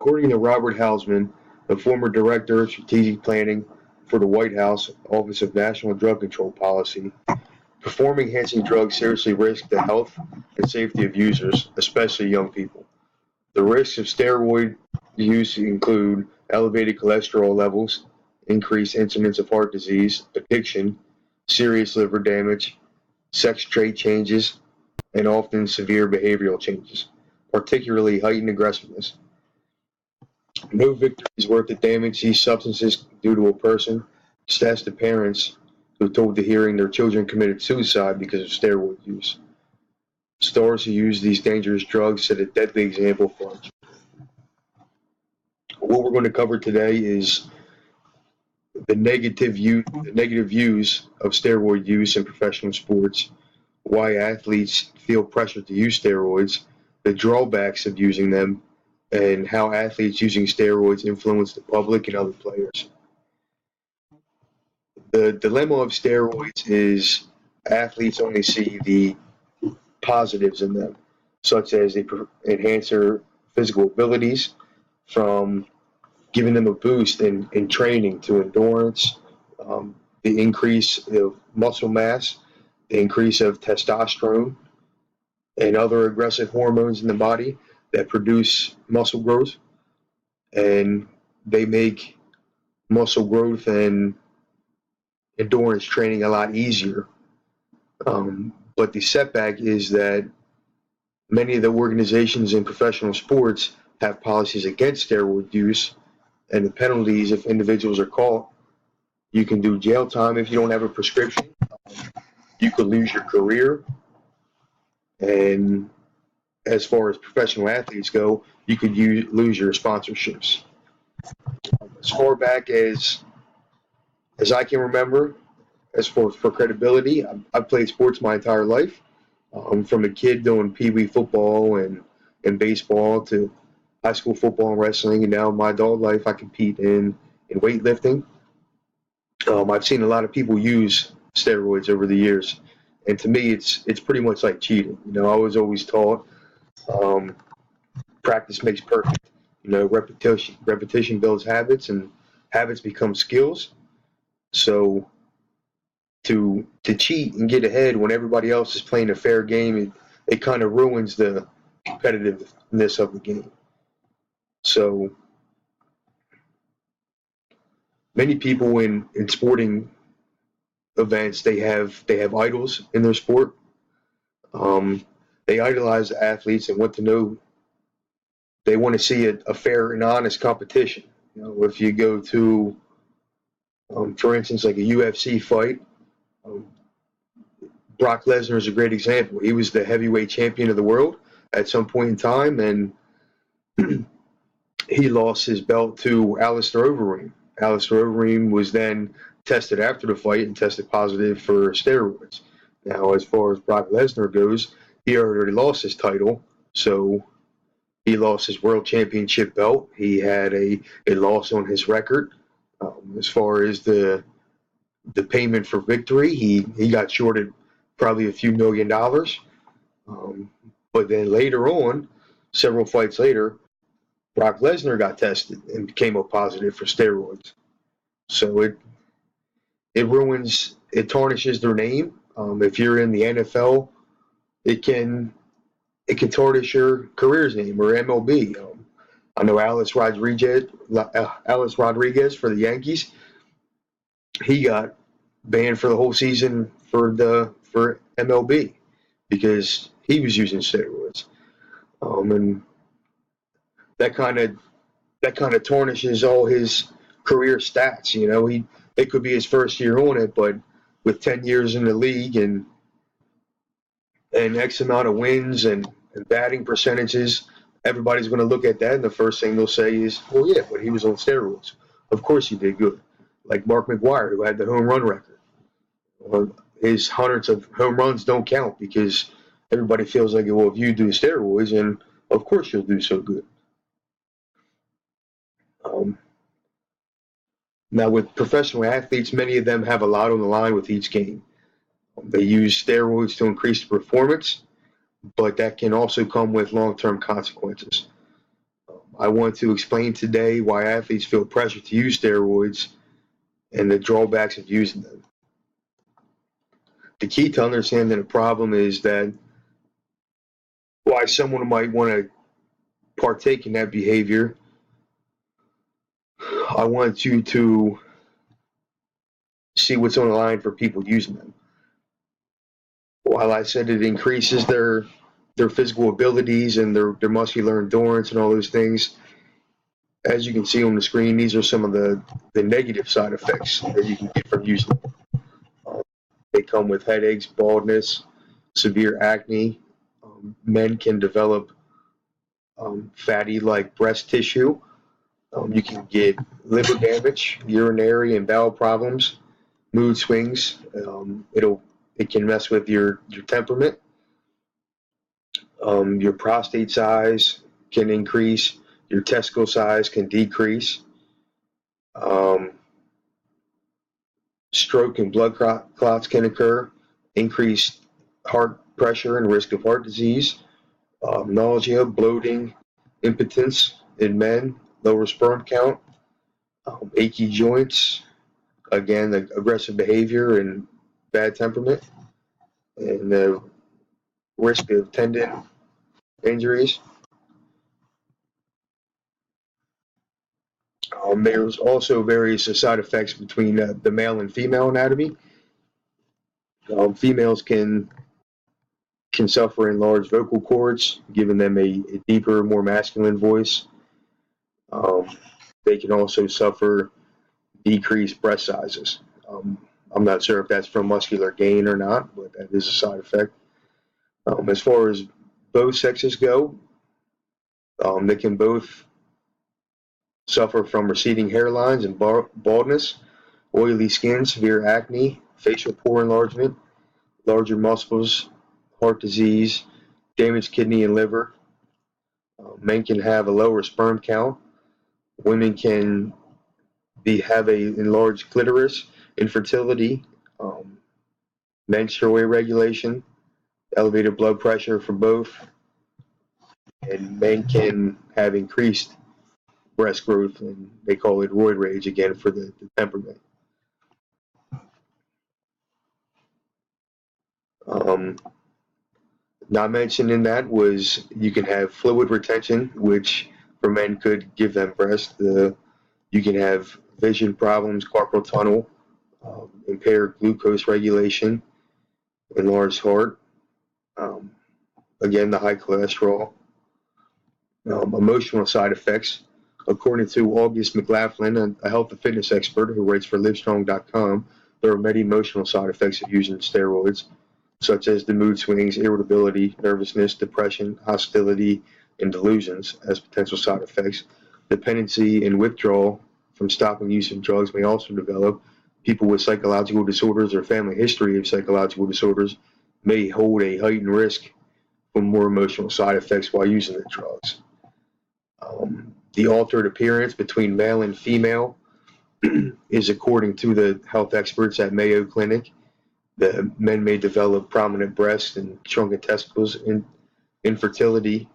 According to Robert Hausman, the former director of strategic planning for the White House Office of National Drug Control Policy, performing enhancing drugs seriously risk the health and safety of users, especially young people. The risks of steroid use include elevated cholesterol levels, increased incidence of heart disease, addiction, serious liver damage, sex trait changes, and often severe behavioral changes, particularly heightened aggressiveness. No victory is worth the damage these substances do to a person. Just ask the parents who told the hearing their children committed suicide because of steroid use. Stars who use these dangerous drugs set a deadly example for us. What we're going to cover today is the negative views of steroid use in professional sports, why athletes feel pressure to use steroids, the drawbacks of using them, and how athletes using steroids influence the public and other players. The dilemma of steroids is athletes only see the positives in them, such as they enhance their physical abilities, from giving them a boost in training to endurance, the increase of muscle mass, the increase of testosterone, and other aggressive hormones in the body that produce muscle growth, and they make muscle growth and endurance training a lot easier. But the setback is that many of the organizations in professional sports have policies against steroid use, and the penalties if individuals are caught. You can do jail time if you don't have a prescription. You could lose your career. And as far as professional athletes go, you could lose your sponsorships. As far back as I can remember, as for credibility, I've played sports my entire life. From a kid doing pee-wee football and baseball to high school football and wrestling, and now in my adult life I compete in weightlifting. I've seen a lot of people use steroids over the years, and to me it's pretty much like cheating. I was always taught practice makes perfect. Repetition builds habits, and habits become skills. So to cheat and get ahead when everybody else is playing a fair game, it kind of ruins the competitiveness of the game. So many people in sporting events, they have idols in their sport. They idolize athletes and want to know. They want to see a fair and honest competition. If you go to, for instance, like a UFC fight, Brock Lesnar is a great example. He was the heavyweight champion of the world at some point in time, and he lost his belt to Alistair Overeem. Alistair Overeem was then tested after the fight and tested positive for steroids. Now, as far as Brock Lesnar goes, he already lost his title, so he lost his world championship belt. He had a loss on his record. As far as the payment for victory, he got shorted probably a few $1,000,000. But then later on, several fights later, Brock Lesnar got tested and came up positive for steroids. So it tarnishes their name. If you're in the NFL, it can tarnish your career's name, or MLB. I know Alex Rodriguez for the Yankees. He got banned for the whole season for MLB because he was using steroids, and that kind of tarnishes all his career stats. It could be his first year on it, but with 10 years in the league and X amount of wins and batting percentages, everybody's going to look at that, and the first thing they'll say is, well, yeah, but he was on steroids. Of course he did good. Like Mark McGwire, who had the home run record. His hundreds of home runs don't count because everybody feels like, well, if you do steroids, and of course you'll do so good. Now, with professional athletes, many of them have a lot on the line with each game. They use steroids to increase the performance, but that can also come with long-term consequences. I want to explain today why athletes feel pressure to use steroids and the drawbacks of using them. The key to understanding the problem is that why someone might want to partake in that behavior. I want you to see what's on the line for people using them. While I said it increases their physical abilities and their muscular endurance and all those things, as you can see on the screen, these are some of the negative side effects that you can get from using them. They come with headaches, baldness, severe acne. Men can develop fatty like breast tissue. You can get liver damage, urinary and bowel problems, mood swings. It can mess with your temperament. Your prostate size can increase. Your testicle size can decrease. Stroke and blood clots can occur. Increased heart pressure and risk of heart disease. Nausea, bloating, impotence in men, lower sperm count, achy joints, again, aggressive behavior and bad temperament, and the risk of tendon injuries. There's also various side effects between the male and female anatomy. Females can suffer enlarged vocal cords, giving them a deeper, more masculine voice. They can also suffer decreased breast sizes. I'm not sure if that's from muscular gain or not, but that is a side effect. As far as both sexes go, they can both suffer from receding hairlines and baldness, oily skin, severe acne, facial pore enlargement, larger muscles, heart disease, damaged kidney and liver. Men can have a lower sperm count. Women can have a enlarged clitoris, infertility, menstrual irregulation, elevated blood pressure for both, and men can have increased breast growth, and they call it roid rage again for the temperament. Not mentioned in that was you can have fluid retention, which for men could give them breast. You can have vision problems, carpal tunnel, impaired glucose regulation, enlarged heart, again, the high cholesterol, emotional side effects. According to August McLaughlin, a health and fitness expert who writes for Livestrong.com, there are many emotional side effects of using steroids, such as the mood swings, irritability, nervousness, depression, hostility, and delusions as potential side effects. Dependency and withdrawal from stopping use of drugs may also develop. People with psychological disorders or family history of psychological disorders may hold a heightened risk for more emotional side effects while using the drugs. The altered appearance between male and female is according to the health experts at Mayo Clinic. The men may develop prominent breasts and shrunken testicles, infertility,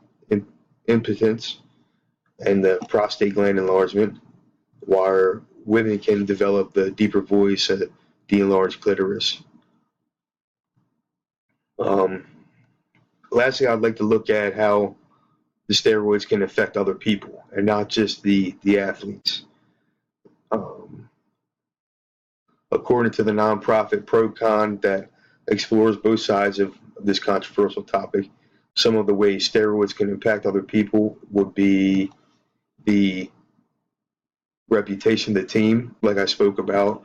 impotence, and the prostate gland enlargement, while women can develop the deeper voice, the enlarged clitoris. Lastly, I'd like to look at how the steroids can affect other people and not just the athletes. According to the nonprofit ProCon that explores both sides of this controversial topic, some of the ways steroids can impact other people would be the reputation of the team, like I spoke about.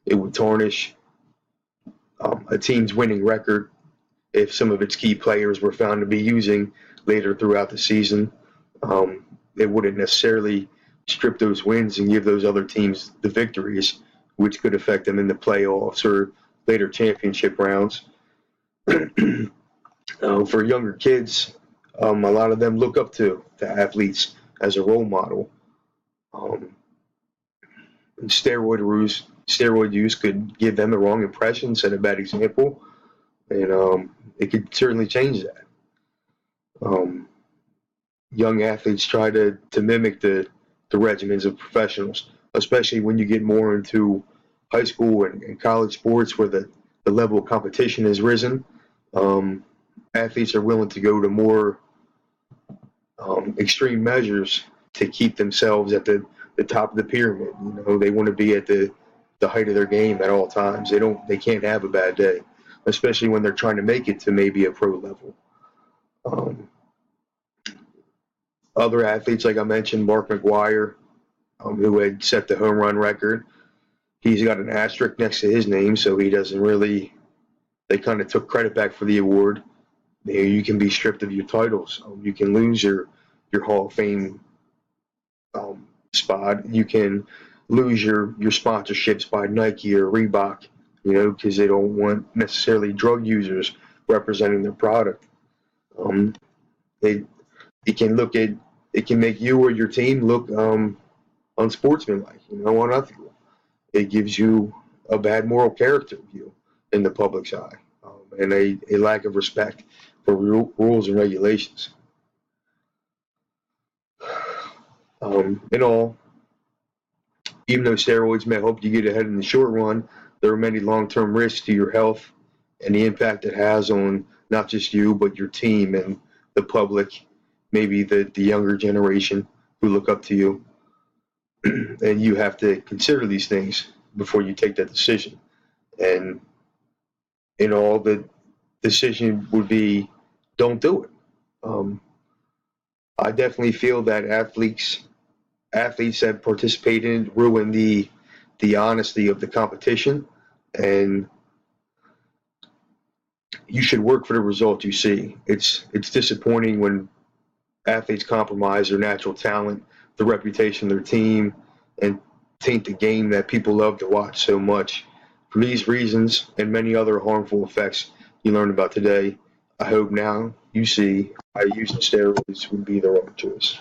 It would tarnish a team's winning record if some of its key players were found to be using later throughout the season. It wouldn't necessarily strip those wins and give those other teams the victories, which could affect them in the playoffs or later championship rounds. For younger kids, a lot of them look up to athletes as a role model. Steroid use could give them the wrong impression, set a bad example, and it could certainly change that. young athletes try to mimic the regimens of professionals, especially when you get more into high school and college sports where the level of competition has risen. Um, Athletes are willing to go to more extreme measures to keep themselves at the top of the pyramid. You know, they want to be at the height of their game at all times. They can't have a bad day, especially when they're trying to make it to maybe a pro level. Um, Other athletes, like I mentioned, Mark McGwire, who had set the home run record, he's got an asterisk next to his name, so he doesn't really. They kind of took credit back for the award. You can be stripped of your titles. You can lose your Hall of Fame spot. You can lose your sponsorships by Nike or Reebok, you know, because they don't want necessarily drug users representing their product. Um, they it can look at it can make you or your team look unsportsmanlike, you know, unethical. It gives you a bad moral character view in the public's eye, and a lack of respect for rules and regulations. In all, even though steroids may help you get ahead in the short run, there are many long-term risks to your health and the impact it has on not just you, but your team and the public, maybe the younger generation who look up to you. And you have to consider these things before you take that decision. And in all, the decision would be don't do it. Um, I definitely feel that athletes that participate in it ruin the honesty of the competition, and you should work for the result you see. It's disappointing when athletes compromise their natural talent, the reputation of their team, and taint the game that people love to watch so much. For these reasons and many other harmful effects you learned about today, I hope now you see why using steroids would be the wrong choice.